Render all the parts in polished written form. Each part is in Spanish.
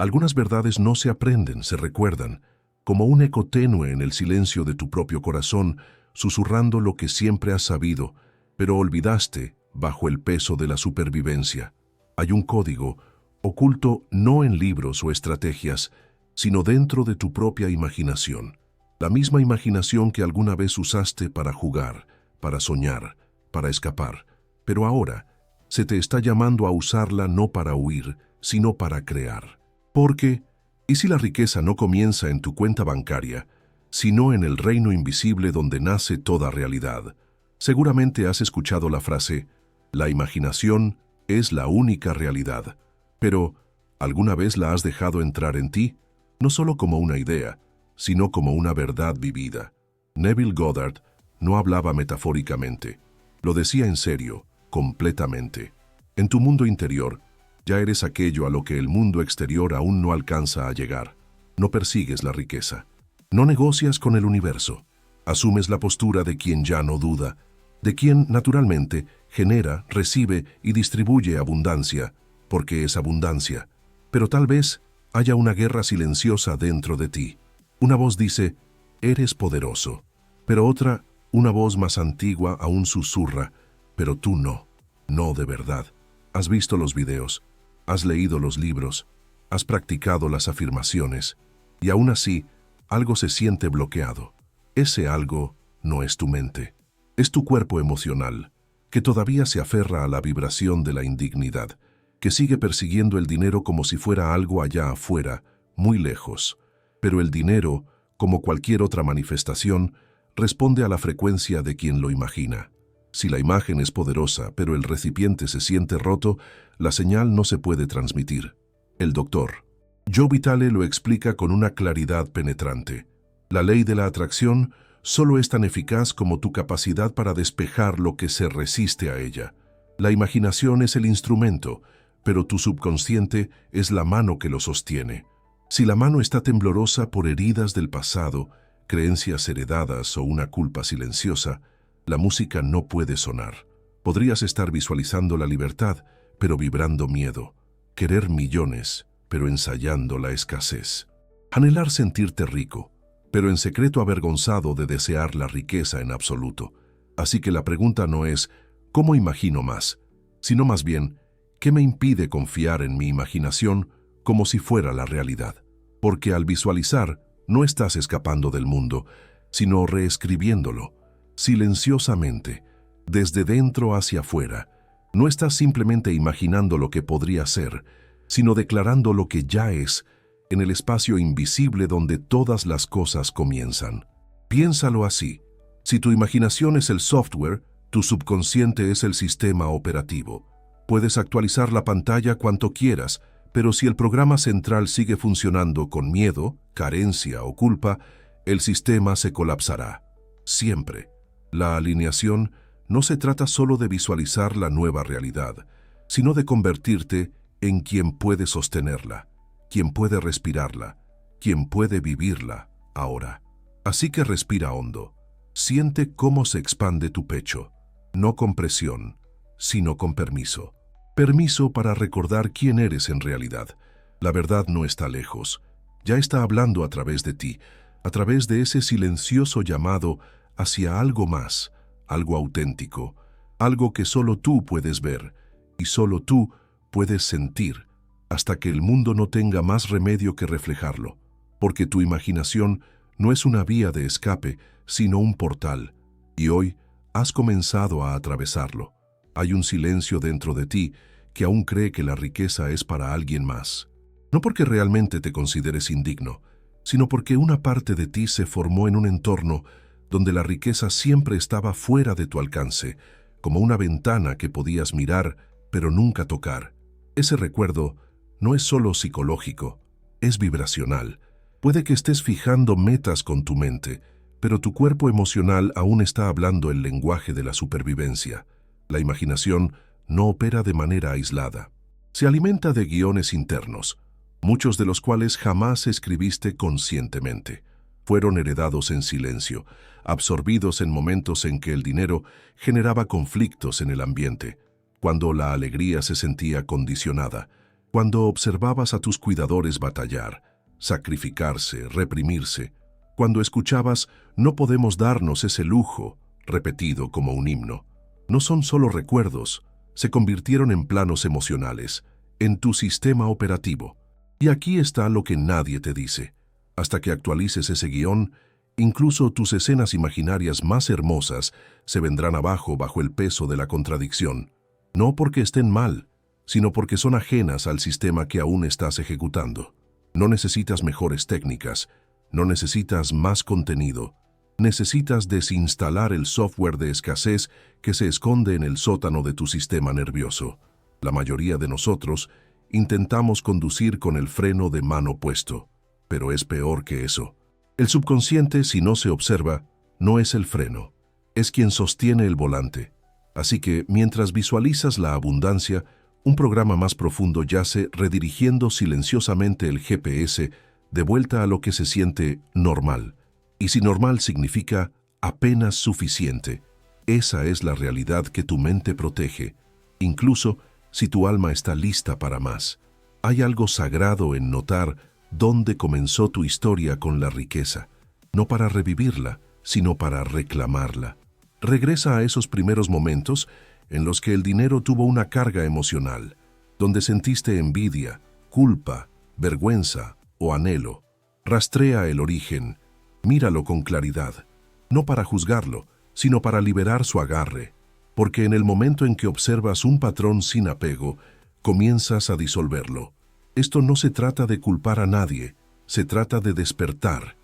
Algunas verdades no se aprenden, se recuerdan, como un eco tenue en el silencio de tu propio corazón, susurrando lo que siempre has sabido, pero olvidaste bajo el peso de la supervivencia. Hay un código oculto no en libros o estrategias, sino dentro de tu propia imaginación. La misma imaginación que alguna vez usaste para jugar, para soñar, para escapar. Pero ahora se te está llamando a usarla no para huir, sino para crear. Porque, ¿y si la riqueza no comienza en tu cuenta bancaria, sino en el reino invisible donde nace toda realidad? Seguramente has escuchado la frase, la imaginación es la única realidad. Pero, ¿alguna vez la has dejado entrar en ti? No solo como una idea, sino como una verdad vivida. Neville Goddard no hablaba metafóricamente, lo decía en serio, completamente. En tu mundo interior, ya eres aquello a lo que el mundo exterior aún no alcanza a llegar. No persigues la riqueza. No negocias con el universo. Asumes la postura de quien ya no duda, de quien, naturalmente, genera, recibe y distribuye abundancia, porque es abundancia. Pero tal vez haya una guerra silenciosa dentro de ti. Una voz dice, eres poderoso. Pero otra, una voz más antigua, aún susurra, pero tú no, no de verdad. Has visto los videos, has leído los libros, has practicado las afirmaciones, y aún así, algo se siente bloqueado. Ese algo no es tu mente, es tu cuerpo emocional, que todavía se aferra a la vibración de la indignidad, que sigue persiguiendo el dinero como si fuera algo allá afuera, muy lejos. Pero el dinero, como cualquier otra manifestación, responde a la frecuencia de quien lo imagina. Si la imagen es poderosa, pero el recipiente se siente roto, la señal no se puede transmitir. El doctor Joe Vitale lo explica con una claridad penetrante. La ley de la atracción solo es tan eficaz como tu capacidad para despejar lo que se resiste a ella. La imaginación es el instrumento, pero tu subconsciente es la mano que lo sostiene. Si la mano está temblorosa por heridas del pasado, creencias heredadas o una culpa silenciosa, la música no puede sonar. Podrías estar visualizando la libertad, pero vibrando miedo. Querer millones, pero ensayando la escasez. Anhelar sentirte rico, pero en secreto avergonzado de desear la riqueza en absoluto. Así que la pregunta no es ¿cómo imagino más?, sino más bien ¿qué me impide confiar en mi imaginación como si fuera la realidad? Porque al visualizar no estás escapando del mundo, sino reescribiéndolo, silenciosamente, desde dentro hacia afuera. No estás simplemente imaginando lo que podría ser, sino declarando lo que ya es, en el espacio invisible donde todas las cosas comienzan. Piénsalo así. Si tu imaginación es el software, tu subconsciente es el sistema operativo. Puedes actualizar la pantalla cuanto quieras, pero si el programa central sigue funcionando con miedo, carencia o culpa, el sistema se colapsará. Siempre. La alineación no se trata solo de visualizar la nueva realidad, sino de convertirte en quien puede sostenerla, quien puede respirarla, quien puede vivirla ahora. Así que respira hondo. Siente cómo se expande tu pecho, no con presión, sino con permiso. Permiso para recordar quién eres en realidad. La verdad no está lejos. Ya está hablando a través de ti, a través de ese silencioso llamado hacia algo más, algo auténtico, algo que solo tú puedes ver y solo tú puedes sentir, hasta que el mundo no tenga más remedio que reflejarlo, porque tu imaginación no es una vía de escape, sino un portal, y hoy has comenzado a atravesarlo. Hay un silencio dentro de ti que aún cree que la riqueza es para alguien más. No porque realmente te consideres indigno, sino porque una parte de ti se formó en un entorno donde la riqueza siempre estaba fuera de tu alcance, como una ventana que podías mirar, pero nunca tocar. Ese recuerdo no es solo psicológico, es vibracional. Puede que estés fijando metas con tu mente, pero tu cuerpo emocional aún está hablando el lenguaje de la supervivencia. La imaginación no opera de manera aislada. Se alimenta de guiones internos, muchos de los cuales jamás escribiste conscientemente. Fueron heredados en silencio, absorbidos en momentos en que el dinero generaba conflictos en el ambiente, cuando la alegría se sentía condicionada, Cuando observabas a tus cuidadores batallar, sacrificarse, reprimirse, cuando escuchabas «no podemos darnos ese lujo», repetido como un himno. No son solo recuerdos, se convirtieron en planos emocionales, en tu sistema operativo. Y aquí está lo que nadie te dice. Hasta que actualices ese guión, incluso tus escenas imaginarias más hermosas se vendrán abajo bajo el peso de la contradicción. No porque estén mal, sino porque son ajenas al sistema que aún estás ejecutando. No necesitas mejores técnicas, no necesitas más contenido. Necesitas desinstalar el software de escasez que se esconde en el sótano de tu sistema nervioso. La mayoría de nosotros intentamos conducir con el freno de mano puesto, pero es peor que eso. El subconsciente, si no se observa, no es el freno, es quien sostiene el volante. Así que, mientras visualizas la abundancia, un programa más profundo yace redirigiendo silenciosamente el GPS de vuelta a lo que se siente normal. Y si normal significa apenas suficiente, esa es la realidad que tu mente protege, incluso si tu alma está lista para más. Hay algo sagrado en notar dónde comenzó tu historia con la riqueza, no para revivirla, sino para reclamarla. Regresa a esos primeros momentos en los que el dinero tuvo una carga emocional, donde sentiste envidia, culpa, vergüenza o anhelo. Rastrea el origen, míralo con claridad, no para juzgarlo, sino para liberar su agarre, porque en el momento en que observas un patrón sin apego, comienzas a disolverlo. Esto no se trata de culpar a nadie, se trata de despertar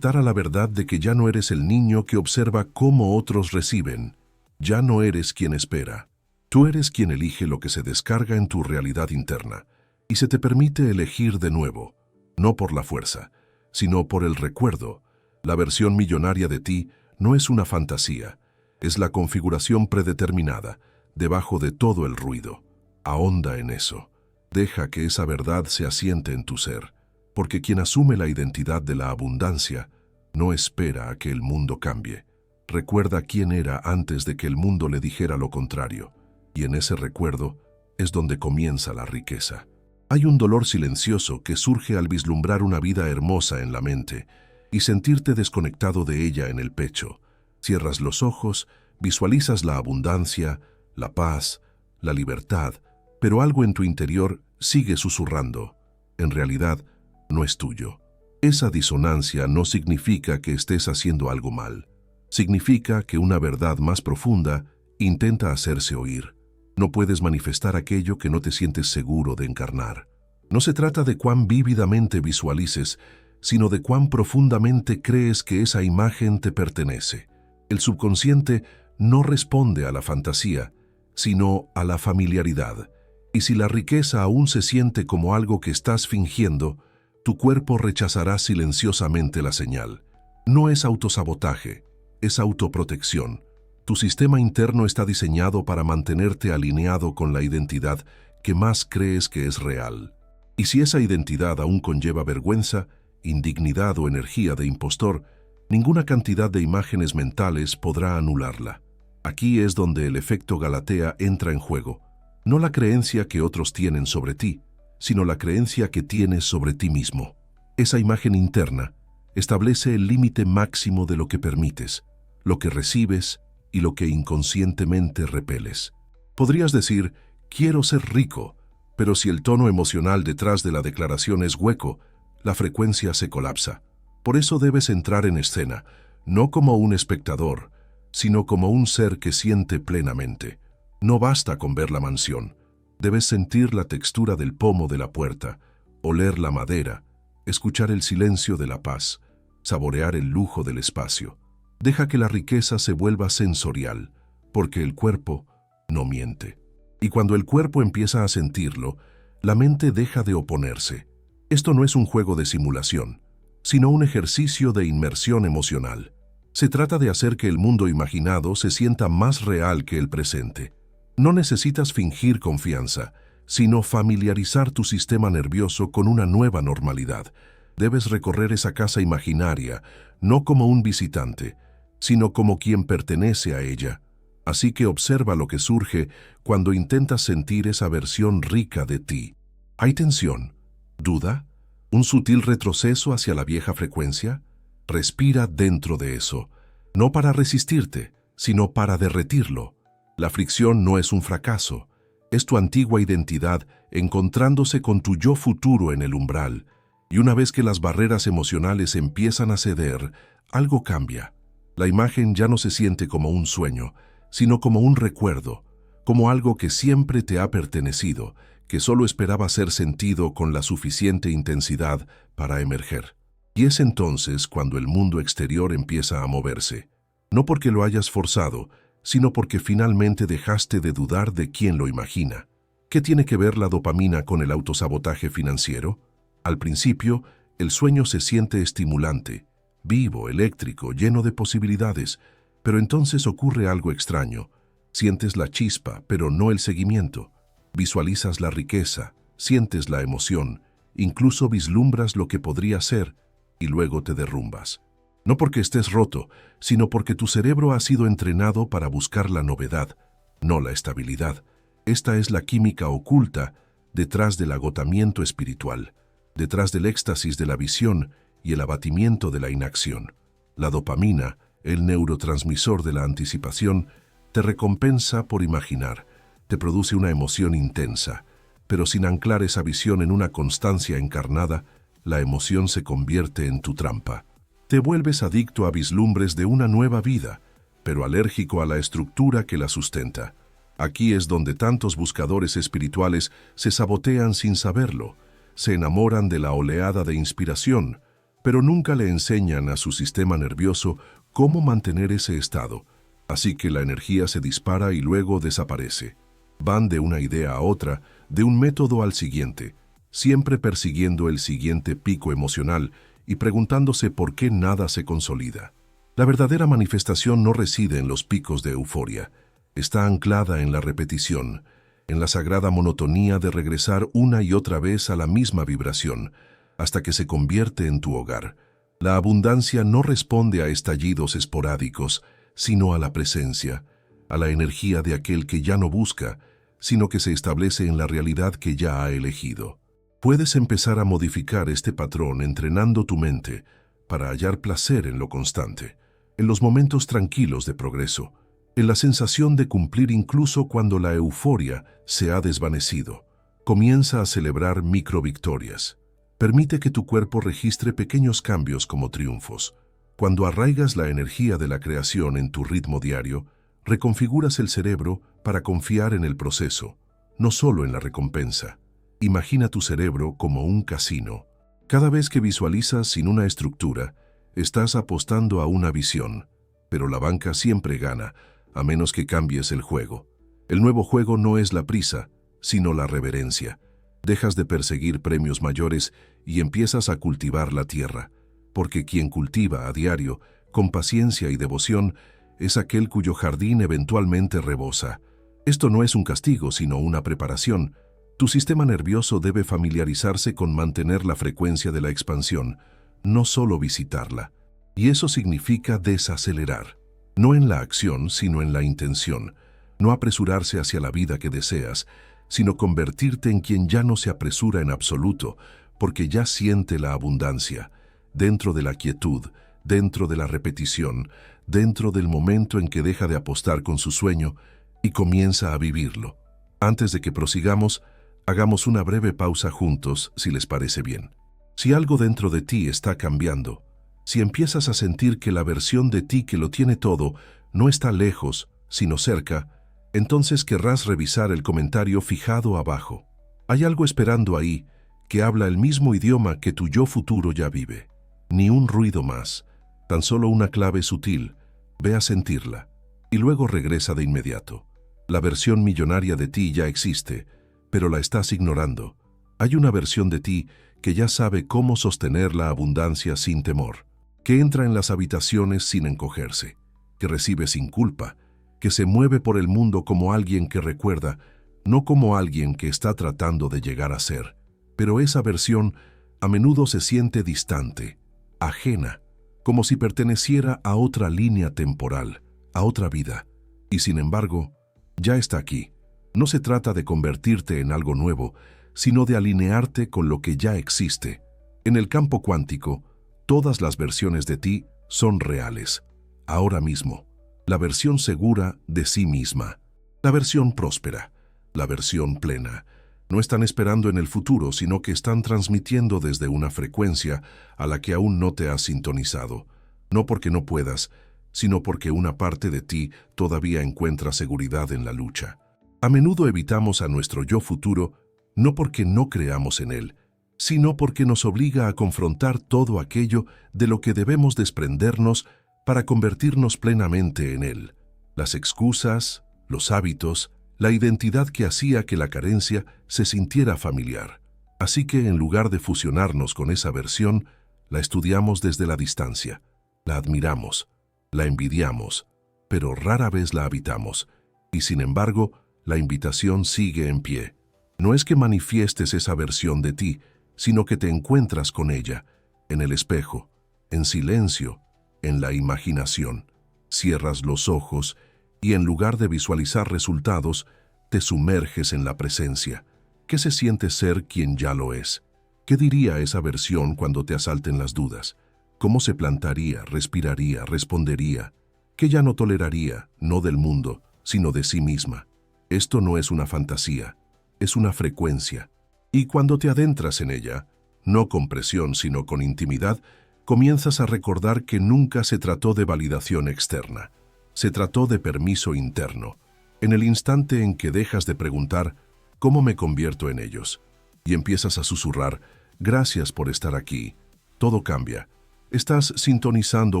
a la verdad de que ya no eres el niño que observa cómo otros reciben, ya no eres quien espera. Tú eres quien elige lo que se descarga en tu realidad interna, y se te permite elegir de nuevo, no por la fuerza, sino por el recuerdo. La versión millonaria de ti no es una fantasía, es la configuración predeterminada, debajo de todo el ruido. Ahonda en eso. Deja que esa verdad se asiente en tu ser, porque quien asume la identidad de la abundancia no espera a que el mundo cambie. Recuerda quién era antes de que el mundo le dijera lo contrario, y en ese recuerdo es donde comienza la riqueza. Hay un dolor silencioso que surge al vislumbrar una vida hermosa en la mente y sentirte desconectado de ella en el pecho. Cierras los ojos, visualizas la abundancia, la paz, la libertad, pero algo en tu interior sigue susurrando. En realidad, no es tuyo. Esa disonancia no significa que estés haciendo algo mal. Significa que una verdad más profunda intenta hacerse oír. No puedes manifestar aquello que no te sientes seguro de encarnar. No se trata de cuán vívidamente visualices, sino de cuán profundamente crees que esa imagen te pertenece. El subconsciente no responde a la fantasía, sino a la familiaridad. Y si la riqueza aún se siente como algo que estás fingiendo, tu cuerpo rechazará silenciosamente la señal. No es autosabotaje, es autoprotección. Tu sistema interno está diseñado para mantenerte alineado con la identidad que más crees que es real. Y si esa identidad aún conlleva vergüenza, indignidad o energía de impostor, ninguna cantidad de imágenes mentales podrá anularla. Aquí es donde el efecto Galatea entra en juego. No la creencia que otros tienen sobre ti, sino la creencia que tienes sobre ti mismo. Esa imagen interna establece el límite máximo de lo que permites, lo que recibes y lo que inconscientemente repeles. Podrías decir, quiero ser rico, pero si el tono emocional detrás de la declaración es hueco, la frecuencia se colapsa. Por eso debes entrar en escena, no como un espectador, sino como un ser que siente plenamente. No basta con ver la mansión. Debes sentir la textura del pomo de la puerta, oler la madera, escuchar el silencio de la paz, saborear el lujo del espacio. Deja que la riqueza se vuelva sensorial, porque el cuerpo no miente. Y cuando el cuerpo empieza a sentirlo, la mente deja de oponerse. Esto no es un juego de simulación, sino un ejercicio de inmersión emocional. Se trata de hacer que el mundo imaginado se sienta más real que el presente. No necesitas fingir confianza, sino familiarizar tu sistema nervioso con una nueva normalidad. Debes recorrer esa casa imaginaria, no como un visitante, sino como quien pertenece a ella. Así que observa lo que surge cuando intentas sentir esa versión rica de ti. ¿Hay tensión? ¿Duda? ¿Un sutil retroceso hacia la vieja frecuencia? Respira dentro de eso, no para resistirte, sino para derretirlo. La fricción no es un fracaso, es tu antigua identidad encontrándose con tu yo futuro en el umbral, y una vez que las barreras emocionales empiezan a ceder, algo cambia. La imagen ya no se siente como un sueño, sino como un recuerdo, como algo que siempre te ha pertenecido, que solo esperaba ser sentido con la suficiente intensidad para emerger. Y es entonces cuando el mundo exterior empieza a moverse, no porque lo hayas forzado, sino porque finalmente dejaste de dudar de quién lo imagina. ¿Qué tiene que ver la dopamina con el autosabotaje financiero? Al principio, el sueño se siente estimulante, vivo, eléctrico, lleno de posibilidades, pero entonces ocurre algo extraño. Sientes la chispa, pero no el seguimiento. Visualizas la riqueza, sientes la emoción, incluso vislumbras lo que podría ser, y luego te derrumbas. No porque estés roto, sino porque tu cerebro ha sido entrenado para buscar la novedad, no la estabilidad. Esta es la química oculta detrás del agotamiento espiritual, detrás del éxtasis de la visión y el abatimiento de la inacción. La dopamina, el neurotransmisor de la anticipación, te recompensa por imaginar, te produce una emoción intensa, pero sin anclar esa visión en una constancia encarnada, la emoción se convierte en tu trampa. Te vuelves adicto a vislumbres de una nueva vida, pero alérgico a la estructura que la sustenta. Aquí es donde tantos buscadores espirituales se sabotean sin saberlo, se enamoran de la oleada de inspiración, pero nunca le enseñan a su sistema nervioso cómo mantener ese estado, así que la energía se dispara y luego desaparece. Van de una idea a otra, de un método al siguiente, siempre persiguiendo el siguiente pico emocional y preguntándose por qué nada se consolida. La verdadera manifestación no reside en los picos de euforia, está anclada en la repetición, en la sagrada monotonía de regresar una y otra vez a la misma vibración, hasta que se convierte en tu hogar. La abundancia no responde a estallidos esporádicos, sino a la presencia, a la energía de aquel que ya no busca, sino que se establece en la realidad que ya ha elegido. Puedes empezar a modificar este patrón entrenando tu mente para hallar placer en lo constante, en los momentos tranquilos de progreso, en la sensación de cumplir incluso cuando la euforia se ha desvanecido. Comienza a celebrar microvictorias. Permite que tu cuerpo registre pequeños cambios como triunfos. Cuando arraigas la energía de la creación en tu ritmo diario, reconfiguras el cerebro para confiar en el proceso, no solo en la recompensa. Imagina tu cerebro como un casino. Cada vez que visualizas sin una estructura, estás apostando a una visión, pero la banca siempre gana, a menos que cambies el juego. El nuevo juego no es la prisa, sino la reverencia. Dejas de perseguir premios mayores y empiezas a cultivar la tierra, porque quien cultiva a diario, con paciencia y devoción, es aquel cuyo jardín eventualmente rebosa. Esto no es un castigo, sino una preparación. Tu sistema nervioso debe familiarizarse con mantener la frecuencia de la expansión, no solo visitarla. Y eso significa desacelerar. No en la acción, sino en la intención. No apresurarse hacia la vida que deseas, sino convertirte en quien ya no se apresura en absoluto, porque ya siente la abundancia, dentro de la quietud, dentro de la repetición, dentro del momento en que deja de apostar con su sueño y comienza a vivirlo. Antes de que prosigamos, hagamos una breve pausa juntos, si les parece bien. Si algo dentro de ti está cambiando, si empiezas a sentir que la versión de ti que lo tiene todo no está lejos, sino cerca, entonces querrás revisar el comentario fijado abajo. Hay algo esperando ahí que habla el mismo idioma que tu yo futuro ya vive. Ni un ruido más, tan solo una clave sutil. Ve a sentirla y luego regresa de inmediato. La versión millonaria de ti ya existe, pero la estás ignorando. Hay una versión de ti que ya sabe cómo sostener la abundancia sin temor, que entra en las habitaciones sin encogerse, que recibe sin culpa, que se mueve por el mundo como alguien que recuerda, no como alguien que está tratando de llegar a ser. Pero esa versión a menudo se siente distante, ajena, como si perteneciera a otra línea temporal, a otra vida. Y sin embargo, ya está aquí. No se trata de convertirte en algo nuevo, sino de alinearte con lo que ya existe. En el campo cuántico, todas las versiones de ti son reales, ahora mismo. La versión segura de sí misma, la versión próspera, la versión plena. No están esperando en el futuro, sino que están transmitiendo desde una frecuencia a la que aún no te has sintonizado. No porque no puedas, sino porque una parte de ti todavía encuentra seguridad en la lucha. A menudo evitamos a nuestro yo futuro, no porque no creamos en él, sino porque nos obliga a confrontar todo aquello de lo que debemos desprendernos para convertirnos plenamente en él. Las excusas, los hábitos, la identidad que hacía que la carencia se sintiera familiar. Así que en lugar de fusionarnos con esa versión, la estudiamos desde la distancia, la admiramos, la envidiamos, pero rara vez la habitamos, y sin embargo, la invitación sigue en pie. No es que manifiestes esa versión de ti, sino que te encuentras con ella, en el espejo, en silencio, en la imaginación. Cierras los ojos y en lugar de visualizar resultados, te sumerges en la presencia. ¿Qué se siente ser quien ya lo es? ¿Qué diría esa versión cuando te asalten las dudas? ¿Cómo se plantaría, respiraría, respondería? ¿Qué ya no toleraría, no del mundo, sino de sí misma? Esto no es una fantasía, es una frecuencia. Y cuando te adentras en ella, no con presión sino con intimidad, comienzas a recordar que nunca se trató de validación externa. Se trató de permiso interno. En el instante en que dejas de preguntar ¿cómo me convierto en ellos? Y empiezas a susurrar «Gracias por estar aquí», todo cambia. Estás sintonizando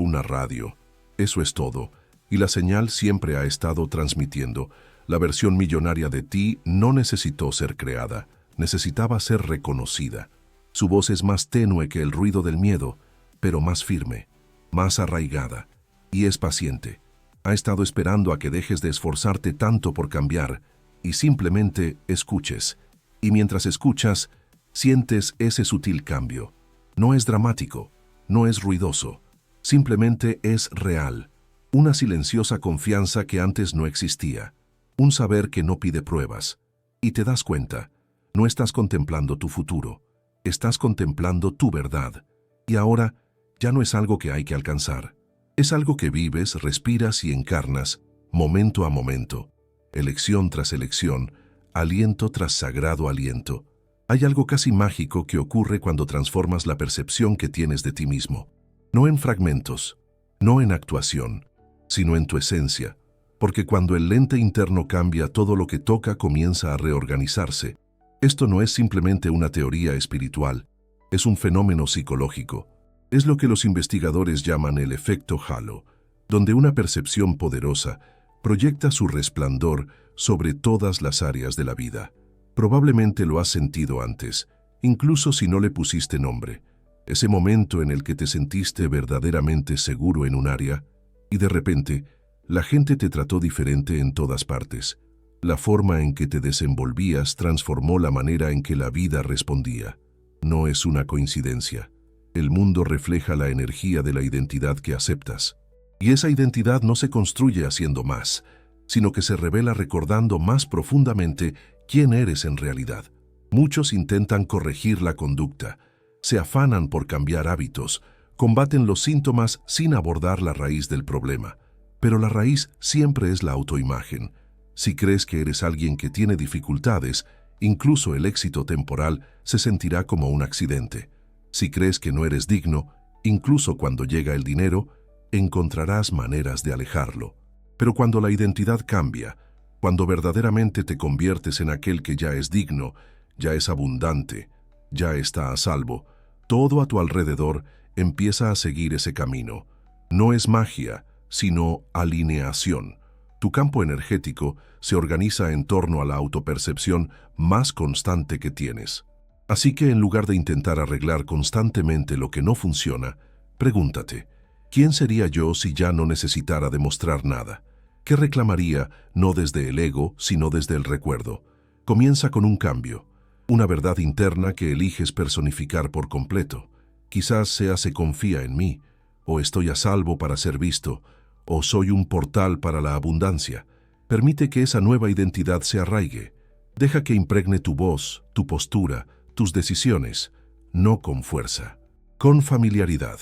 una radio. Eso es todo. Y la señal siempre ha estado transmitiendo. La versión millonaria de ti no necesitó ser creada, necesitaba ser reconocida. Su voz es más tenue que el ruido del miedo, pero más firme, más arraigada. Y es paciente. Ha estado esperando a que dejes de esforzarte tanto por cambiar y simplemente escuches. Y mientras escuchas, sientes ese sutil cambio. No es dramático, no es ruidoso, simplemente es real. Una silenciosa confianza que antes no existía. Un saber que no pide pruebas. Y te das cuenta, no estás contemplando tu futuro, estás contemplando tu verdad. Y ahora ya no es algo que hay que alcanzar. Es algo que vives, respiras y encarnas, momento a momento, elección tras elección, aliento tras sagrado aliento. Hay algo casi mágico que ocurre cuando transformas la percepción que tienes de ti mismo. No en fragmentos, no en actuación, sino en tu esencia. Porque cuando el lente interno cambia, todo lo que toca comienza a reorganizarse. Esto no es simplemente una teoría espiritual, es un fenómeno psicológico. Es lo que los investigadores llaman el efecto halo, donde una percepción poderosa proyecta su resplandor sobre todas las áreas de la vida. Probablemente lo has sentido antes, incluso si no le pusiste nombre. Ese momento en el que te sentiste verdaderamente seguro en un área y de repente la gente te trató diferente en todas partes. La forma en que te desenvolvías transformó la manera en que la vida respondía. No es una coincidencia. El mundo refleja la energía de la identidad que aceptas. Y esa identidad no se construye haciendo más, sino que se revela recordando más profundamente quién eres en realidad. Muchos intentan corregir la conducta, se afanan por cambiar hábitos, combaten los síntomas sin abordar la raíz del problema. Pero la raíz siempre es la autoimagen. Si crees que eres alguien que tiene dificultades, incluso el éxito temporal se sentirá como un accidente. Si crees que no eres digno, incluso cuando llega el dinero, encontrarás maneras de alejarlo. Pero cuando la identidad cambia, cuando verdaderamente te conviertes en aquel que ya es digno, ya es abundante, ya está a salvo, todo a tu alrededor empieza a seguir ese camino. No es magia, sino alineación. Tu campo energético se organiza en torno a la autopercepción más constante que tienes. Así que en lugar de intentar arreglar constantemente lo que no funciona, pregúntate, ¿quién sería yo si ya no necesitara demostrar nada? ¿Qué reclamaría no desde el ego, sino desde el recuerdo? Comienza con un cambio, una verdad interna que eliges personificar por completo. Quizás sea se confía en mí, o estoy a salvo para ser visto, o soy un portal para la abundancia. Permite que esa nueva identidad se arraigue. Deja que impregne tu voz, tu postura, tus decisiones, no con fuerza, con familiaridad,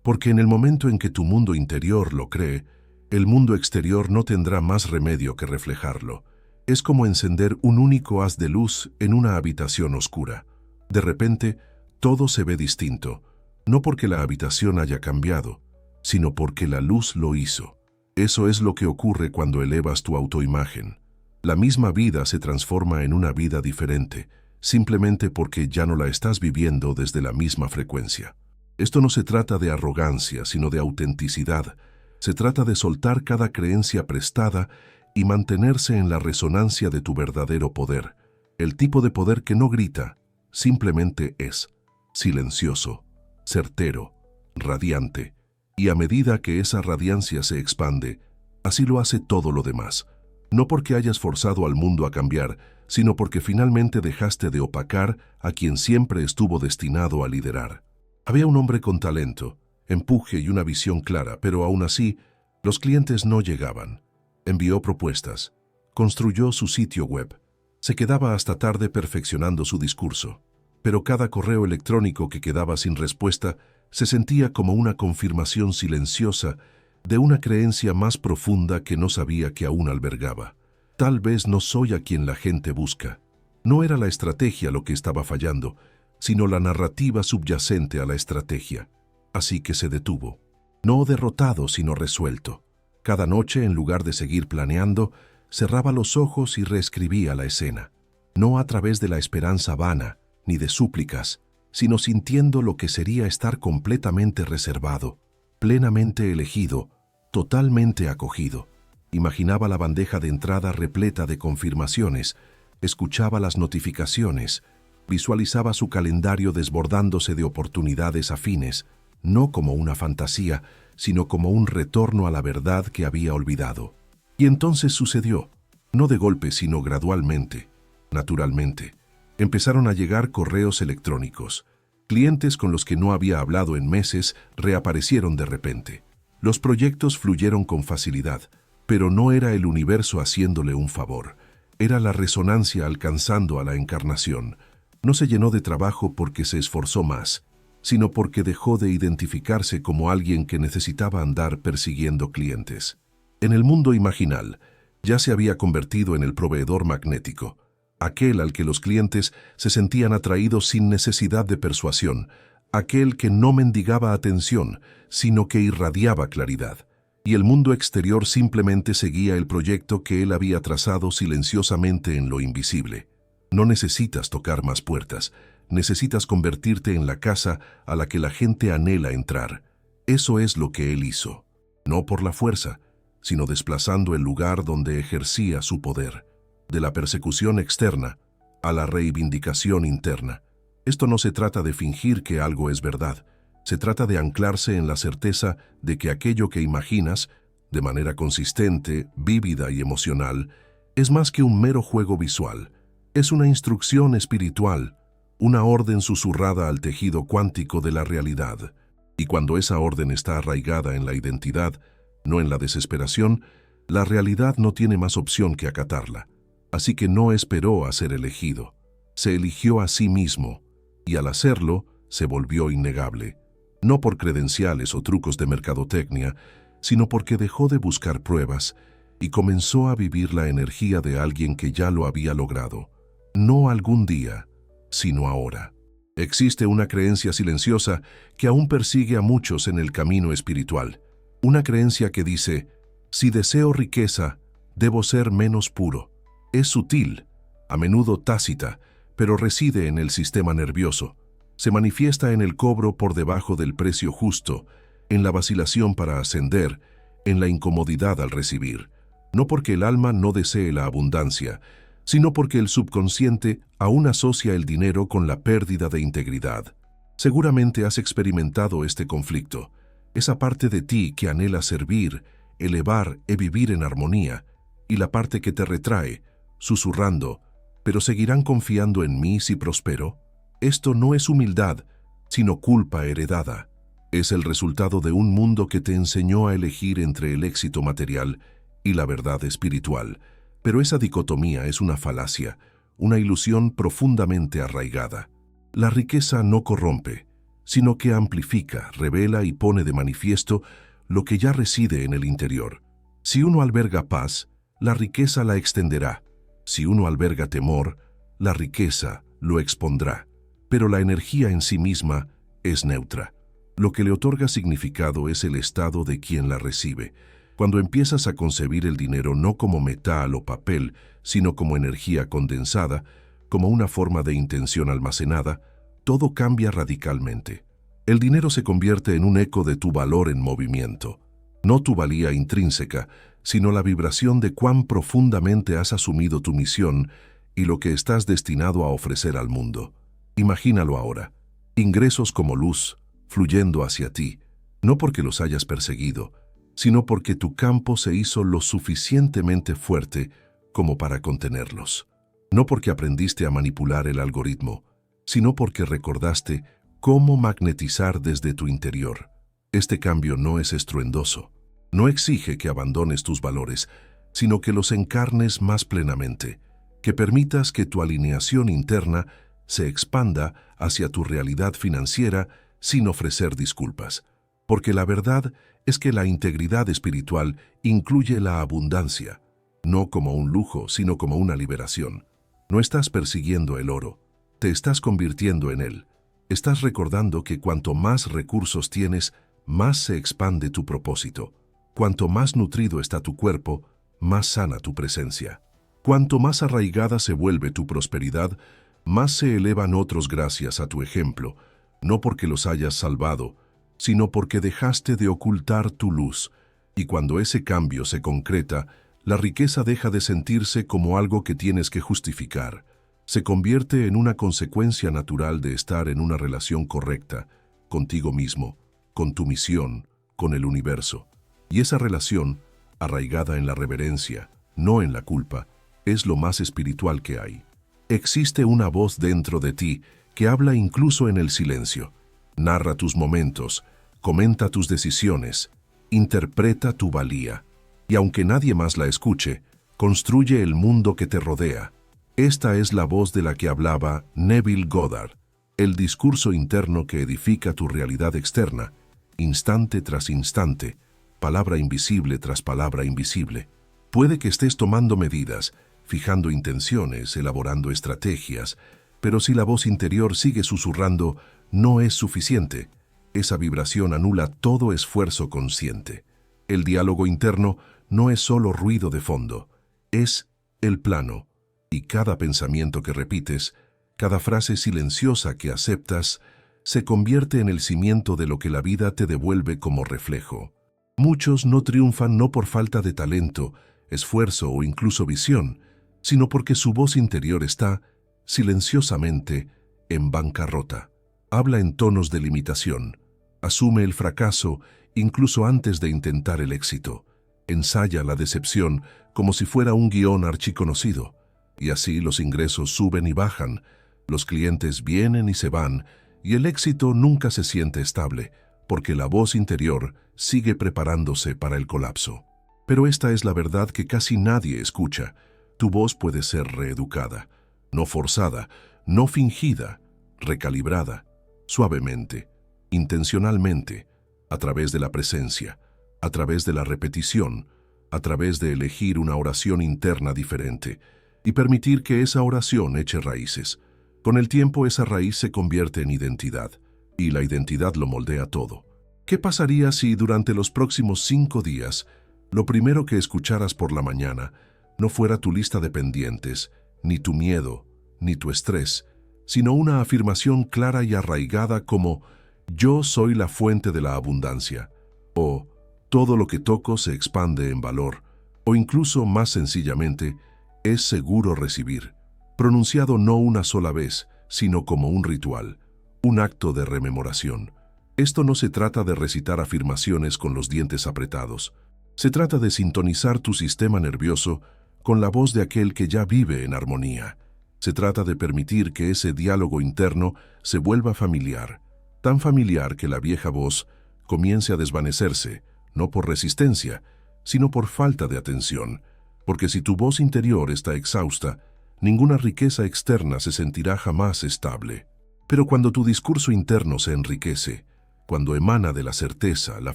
porque en el momento en que tu mundo interior lo cree, el mundo exterior no tendrá más remedio que reflejarlo. Es como encender un único haz de luz en una habitación oscura. De repente, todo se ve distinto, no porque la habitación haya cambiado, sino porque la luz lo hizo. Eso es lo que ocurre cuando elevas tu autoimagen. La misma vida se transforma en una vida diferente, simplemente porque ya no la estás viviendo desde la misma frecuencia. Esto no se trata de arrogancia, sino de autenticidad. Se trata de soltar cada creencia prestada y mantenerse en la resonancia de tu verdadero poder, el tipo de poder que no grita, simplemente es, silencioso, certero, radiante, y a medida que esa radiancia se expande, así lo hace todo lo demás. No porque hayas forzado al mundo a cambiar, sino porque finalmente dejaste de opacar a quien siempre estuvo destinado a liderar. Había un hombre con talento, empuje y una visión clara, pero aún así, los clientes no llegaban. Envió propuestas, construyó su sitio web, se quedaba hasta tarde perfeccionando su discurso, pero cada correo electrónico que quedaba sin respuesta se sentía como una confirmación silenciosa de una creencia más profunda que no sabía que aún albergaba. Tal vez no soy a quien la gente busca. No era la estrategia lo que estaba fallando, sino la narrativa subyacente a la estrategia. Así que se detuvo. No derrotado, sino resuelto. Cada noche, en lugar de seguir planeando, cerraba los ojos y reescribía la escena. No a través de la esperanza vana, ni de súplicas, sino sintiendo lo que sería estar completamente reservado, plenamente elegido, totalmente acogido. Imaginaba la bandeja de entrada repleta de confirmaciones, escuchaba las notificaciones, visualizaba su calendario desbordándose de oportunidades afines, no como una fantasía, sino como un retorno a la verdad que había olvidado. Y entonces sucedió, no de golpe, sino gradualmente, naturalmente. Empezaron a llegar correos electrónicos. Clientes con los que no había hablado en meses reaparecieron de repente. Los proyectos fluyeron con facilidad, pero no era el universo haciéndole un favor. Era la resonancia alcanzando a la encarnación. No se llenó de trabajo porque se esforzó más, sino porque dejó de identificarse como alguien que necesitaba andar persiguiendo clientes. En el mundo imaginal, ya se había convertido en el proveedor magnético, aquel al que los clientes se sentían atraídos sin necesidad de persuasión, aquel que no mendigaba atención, sino que irradiaba claridad. Y el mundo exterior simplemente seguía el proyecto que él había trazado silenciosamente en lo invisible. No necesitas tocar más puertas, necesitas convertirte en la casa a la que la gente anhela entrar. Eso es lo que él hizo, no por la fuerza, sino desplazando el lugar donde ejercía su poder, de la persecución externa a la reivindicación interna. Esto no se trata de fingir que algo es verdad, se trata de anclarse en la certeza de que aquello que imaginas, de manera consistente, vívida y emocional, es más que un mero juego visual, es una instrucción espiritual, una orden susurrada al tejido cuántico de la realidad. Y cuando esa orden está arraigada en la identidad, no en la desesperación, la realidad no tiene más opción que acatarla. Así que no esperó a ser elegido. Se eligió a sí mismo, y al hacerlo, se volvió innegable. No por credenciales o trucos de mercadotecnia, sino porque dejó de buscar pruebas y comenzó a vivir la energía de alguien que ya lo había logrado. No algún día, sino ahora. Existe una creencia silenciosa que aún persigue a muchos en el camino espiritual. Una creencia que dice, si deseo riqueza, debo ser menos puro. Es sutil, a menudo tácita, pero reside en el sistema nervioso. Se manifiesta en el cobro por debajo del precio justo, en la vacilación para ascender, en la incomodidad al recibir. No porque el alma no desee la abundancia, sino porque el subconsciente aún asocia el dinero con la pérdida de integridad. Seguramente has experimentado este conflicto, esa parte de ti que anhela servir, elevar y vivir en armonía, y la parte que te retrae, susurrando, ¿pero seguirán confiando en mí si prospero? Esto no es humildad, sino culpa heredada. Es el resultado de un mundo que te enseñó a elegir entre el éxito material y la verdad espiritual. Pero esa dicotomía es una falacia, una ilusión profundamente arraigada. La riqueza no corrompe, sino que amplifica, revela y pone de manifiesto lo que ya reside en el interior. Si uno alberga paz, la riqueza la extenderá. Si uno alberga temor, la riqueza lo expondrá. Pero la energía en sí misma es neutra. Lo que le otorga significado es el estado de quien la recibe. Cuando empiezas a concebir el dinero no como metal o papel, sino como energía condensada, como una forma de intención almacenada, todo cambia radicalmente. El dinero se convierte en un eco de tu valor en movimiento. No tu valía intrínseca, sino la vibración de cuán profundamente has asumido tu misión y lo que estás destinado a ofrecer al mundo. Imagínalo ahora. Ingresos como luz, fluyendo hacia ti, no porque los hayas perseguido, sino porque tu campo se hizo lo suficientemente fuerte como para contenerlos. No porque aprendiste a manipular el algoritmo, sino porque recordaste cómo magnetizar desde tu interior. Este cambio no es estruendoso. No exige que abandones tus valores, sino que los encarnes más plenamente, que permitas que tu alineación interna se expanda hacia tu realidad financiera sin ofrecer disculpas. Porque la verdad es que la integridad espiritual incluye la abundancia, no como un lujo, sino como una liberación. No estás persiguiendo el oro, te estás convirtiendo en él. Estás recordando que cuanto más recursos tienes, más se expande tu propósito. Cuanto más nutrido está tu cuerpo, más sana tu presencia. Cuanto más arraigada se vuelve tu prosperidad, más se elevan otros gracias a tu ejemplo, no porque los hayas salvado, sino porque dejaste de ocultar tu luz. Y cuando ese cambio se concreta, la riqueza deja de sentirse como algo que tienes que justificar. Se convierte en una consecuencia natural de estar en una relación correcta, contigo mismo, con tu misión, con el universo. Y esa relación, arraigada en la reverencia, no en la culpa, es lo más espiritual que hay. Existe una voz dentro de ti que habla incluso en el silencio. Narra tus momentos, comenta tus decisiones, interpreta tu valía. Y aunque nadie más la escuche, construye el mundo que te rodea. Esta es la voz de la que hablaba Neville Goddard, el discurso interno que edifica tu realidad externa, instante tras instante, palabra invisible tras palabra invisible. Puede que estés tomando medidas, fijando intenciones, elaborando estrategias, pero si la voz interior sigue susurrando, no es suficiente. Esa vibración anula todo esfuerzo consciente. El diálogo interno no es solo ruido de fondo, es el plano. Y cada pensamiento que repites, cada frase silenciosa que aceptas, se convierte en el cimiento de lo que la vida te devuelve como reflejo. Muchos no triunfan no por falta de talento, esfuerzo o incluso visión, sino porque su voz interior está, silenciosamente, en bancarrota. Habla en tonos de limitación, asume el fracaso incluso antes de intentar el éxito, ensaya la decepción como si fuera un guión archiconocido, y así los ingresos suben y bajan, los clientes vienen y se van, y el éxito nunca se siente estable, porque la voz interior sigue preparándose para el colapso. Pero esta es la verdad que casi nadie escucha. Tu voz puede ser reeducada, no forzada, no fingida, recalibrada, suavemente, intencionalmente, a través de la presencia, a través de la repetición, a través de elegir una oración interna diferente y permitir que esa oración eche raíces. Con el tiempo esa raíz se convierte en identidad y la identidad lo moldea todo. ¿Qué pasaría si durante los próximos 5 días lo primero que escucharas por la mañana no fuera tu lista de pendientes, ni tu miedo, ni tu estrés, sino una afirmación clara y arraigada como «Yo soy la fuente de la abundancia» o «Todo lo que toco se expande en valor» o incluso más sencillamente «Es seguro recibir», pronunciado no una sola vez, sino como un ritual, un acto de rememoración. Esto no se trata de recitar afirmaciones con los dientes apretados. Se trata de sintonizar tu sistema nervioso con la voz de aquel que ya vive en armonía. Se trata de permitir que ese diálogo interno se vuelva familiar, tan familiar que la vieja voz comience a desvanecerse, no por resistencia, sino por falta de atención. Porque si tu voz interior está exhausta, Ninguna riqueza externa se sentirá jamás estable. Pero cuando tu discurso interno se enriquece, cuando emana de la certeza, la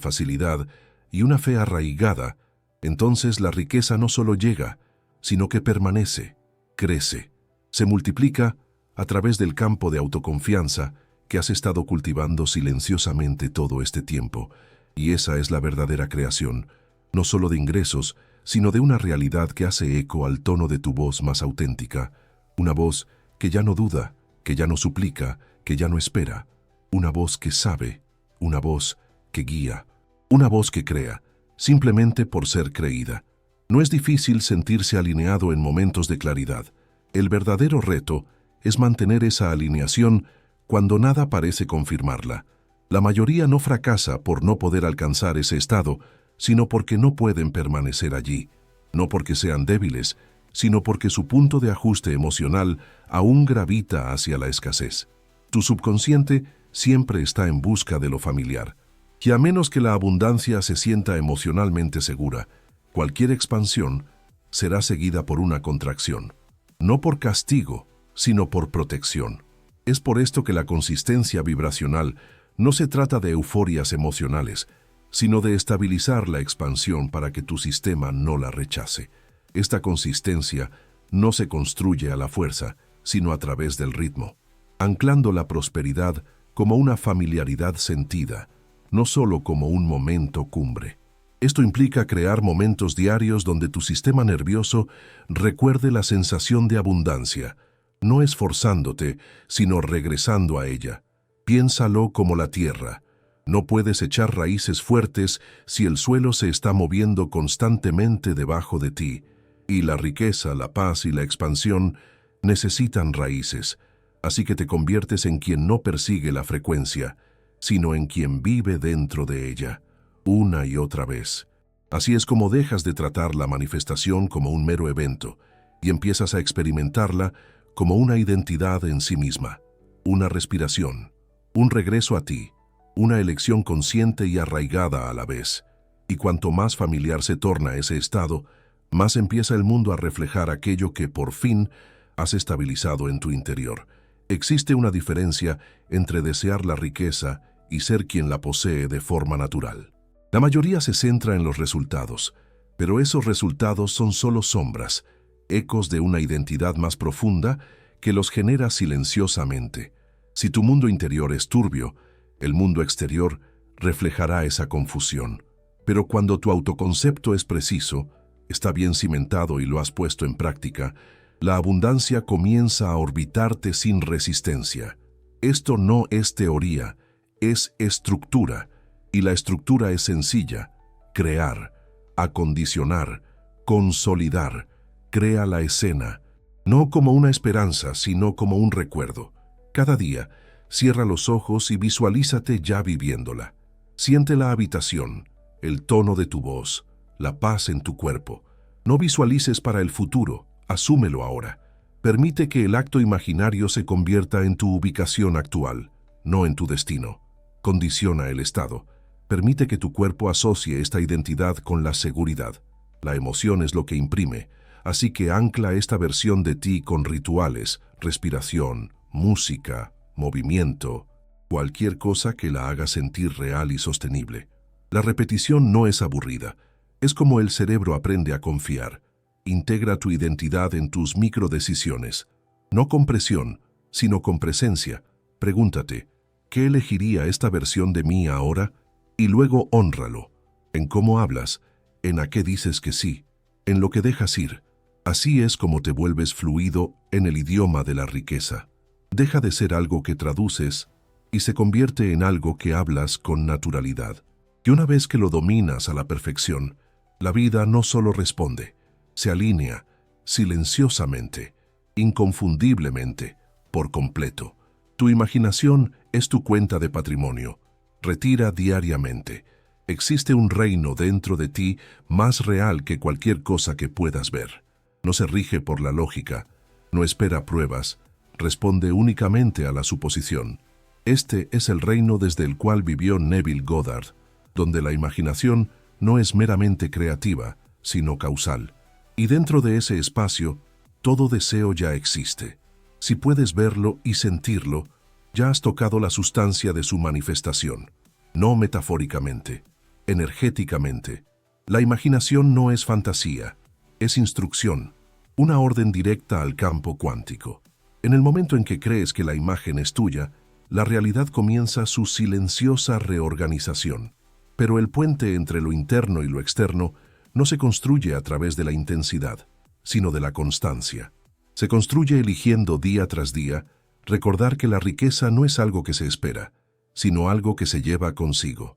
facilidad y una fe arraigada, entonces la riqueza no solo llega, sino que permanece, crece, se multiplica a través del campo de autoconfianza que has estado cultivando silenciosamente todo este tiempo. Y esa es la verdadera creación, no solo de ingresos, sino de una realidad que hace eco al tono de tu voz más auténtica, una voz que ya no duda, que ya no suplica, que ya no espera, una voz que sabe, una voz que guía, una voz que crea, simplemente por ser creída. No es difícil sentirse alineado en momentos de claridad. El verdadero reto es mantener esa alineación cuando nada parece confirmarla. La mayoría no fracasa por no poder alcanzar ese estado, sino porque no pueden permanecer allí, no porque sean débiles, sino porque su punto de ajuste emocional aún gravita hacia la escasez. Tu subconsciente siempre está en busca de lo familiar, y a menos que la abundancia se sienta emocionalmente segura, cualquier expansión será seguida por una contracción, no por castigo, sino por protección. Es por esto que la consistencia vibracional no se trata de euforias emocionales, sino de estabilizar la expansión para que tu sistema no la rechace. Esta consistencia no se construye a la fuerza, sino a través del ritmo, anclando la prosperidad como una familiaridad sentida, no solo como un momento cumbre. Esto implica crear momentos diarios donde tu sistema nervioso recuerde la sensación de abundancia, no esforzándote, sino regresando a ella. Piénsalo como la tierra. No puedes echar raíces fuertes si el suelo se está moviendo constantemente debajo de ti, y la riqueza, la paz y la expansión necesitan raíces, así que te conviertes en quien no persigue la frecuencia, sino en quien vive dentro de ella, una y otra vez. Así es como dejas de tratar la manifestación como un mero evento y empiezas a experimentarla como una identidad en sí misma, una respiración, un regreso a ti, una elección consciente y arraigada a la vez. Y cuanto más familiar se torna ese estado, más empieza el mundo a reflejar aquello que por fin has estabilizado en tu interior. Existe una diferencia entre desear la riqueza y ser quien la posee de forma natural. La mayoría se centra en los resultados, pero esos resultados son solo sombras, ecos de una identidad más profunda que los genera silenciosamente. Si tu mundo interior es turbio, el mundo exterior reflejará esa confusión. Pero cuando tu autoconcepto es preciso, está bien cimentado y lo has puesto en práctica, la abundancia comienza a orbitarte sin resistencia. Esto no es teoría, es estructura, y la estructura es sencilla: crear, acondicionar, consolidar. Crea la escena, no como una esperanza, sino como un recuerdo. Cada día, cierra los ojos y visualízate ya viviéndola. Siente la habitación, el tono de tu voz, la paz en tu cuerpo. No visualices para el futuro, asúmelo ahora. Permite que el acto imaginario se convierta en tu ubicación actual, no en tu destino. Condiciona el estado. Permite que tu cuerpo asocie esta identidad con la seguridad. La emoción es lo que imprime, así que ancla esta versión de ti con rituales, respiración, música, movimiento, cualquier cosa que la haga sentir real y sostenible. La repetición no es aburrida, es como el cerebro aprende a confiar. Integra tu identidad en tus microdecisiones, no con presión, sino con presencia. Pregúntate, ¿qué elegiría esta versión de mí ahora? Y luego hónralo, en cómo hablas, en a qué dices que sí, en lo que dejas ir. Así es como te vuelves fluido en el idioma de la riqueza. Deja de ser algo que traduces y se convierte en algo que hablas con naturalidad. Y una vez que lo dominas a la perfección, la vida no solo responde, se alinea silenciosamente, inconfundiblemente, por completo. Tu imaginación es tu cuenta de patrimonio. Retira diariamente. Existe un reino dentro de ti más real que cualquier cosa que puedas ver. No se rige por la lógica, no espera pruebas, responde únicamente a la suposición. Este es el reino desde el cual vivió Neville Goddard, donde la imaginación no es meramente creativa, sino causal. Y dentro de ese espacio, Todo deseo ya existe. Si puedes verlo y sentirlo, ya has tocado la sustancia de su manifestación. No metafóricamente, energéticamente. La imaginación no es fantasía, es instrucción, una orden directa al campo cuántico. En el momento en que crees que la imagen es tuya, la realidad comienza su silenciosa reorganización. Pero el puente entre lo interno y lo externo no se construye a través de la intensidad, sino de la constancia. Se construye eligiendo día tras día recordar que la riqueza no es algo que se espera, sino algo que se lleva consigo.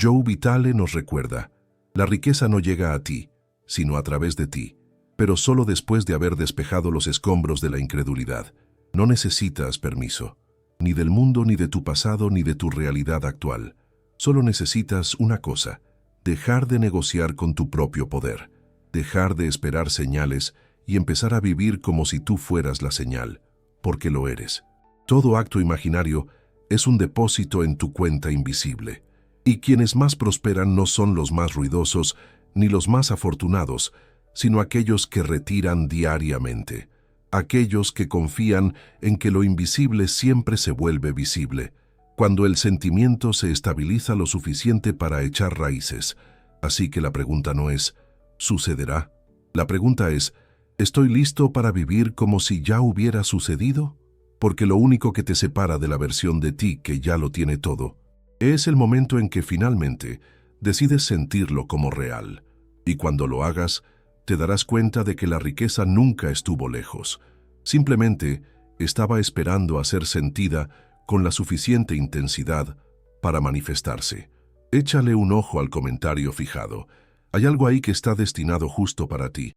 Joe Vitale nos recuerda, la riqueza no llega a ti, sino a través de ti, pero solo después de haber despejado los escombros de la incredulidad. No necesitas permiso, ni del mundo, ni de tu pasado, ni de tu realidad actual. Solo necesitas una cosa, dejar de negociar con tu propio poder, dejar de esperar señales y empezar a vivir como si tú fueras la señal, porque lo eres. Todo acto imaginario es un depósito en tu cuenta invisible, y quienes más prosperan no son los más ruidosos ni los más afortunados, sino aquellos que retiran diariamente, aquellos que confían en que lo invisible siempre se vuelve visible, cuando el sentimiento se estabiliza lo suficiente para echar raíces. Así que la pregunta no es, ¿sucederá? La pregunta es, ¿estoy listo para vivir como si ya hubiera sucedido? Porque lo único que te separa de la versión de ti que ya lo tiene todo, es el momento en que finalmente decides sentirlo como real. Y cuando lo hagas, te darás cuenta de que la riqueza nunca estuvo lejos. Simplemente estaba esperando a ser sentida con la suficiente intensidad para manifestarse. Échale un ojo al comentario fijado. Hay algo ahí que está destinado justo para ti.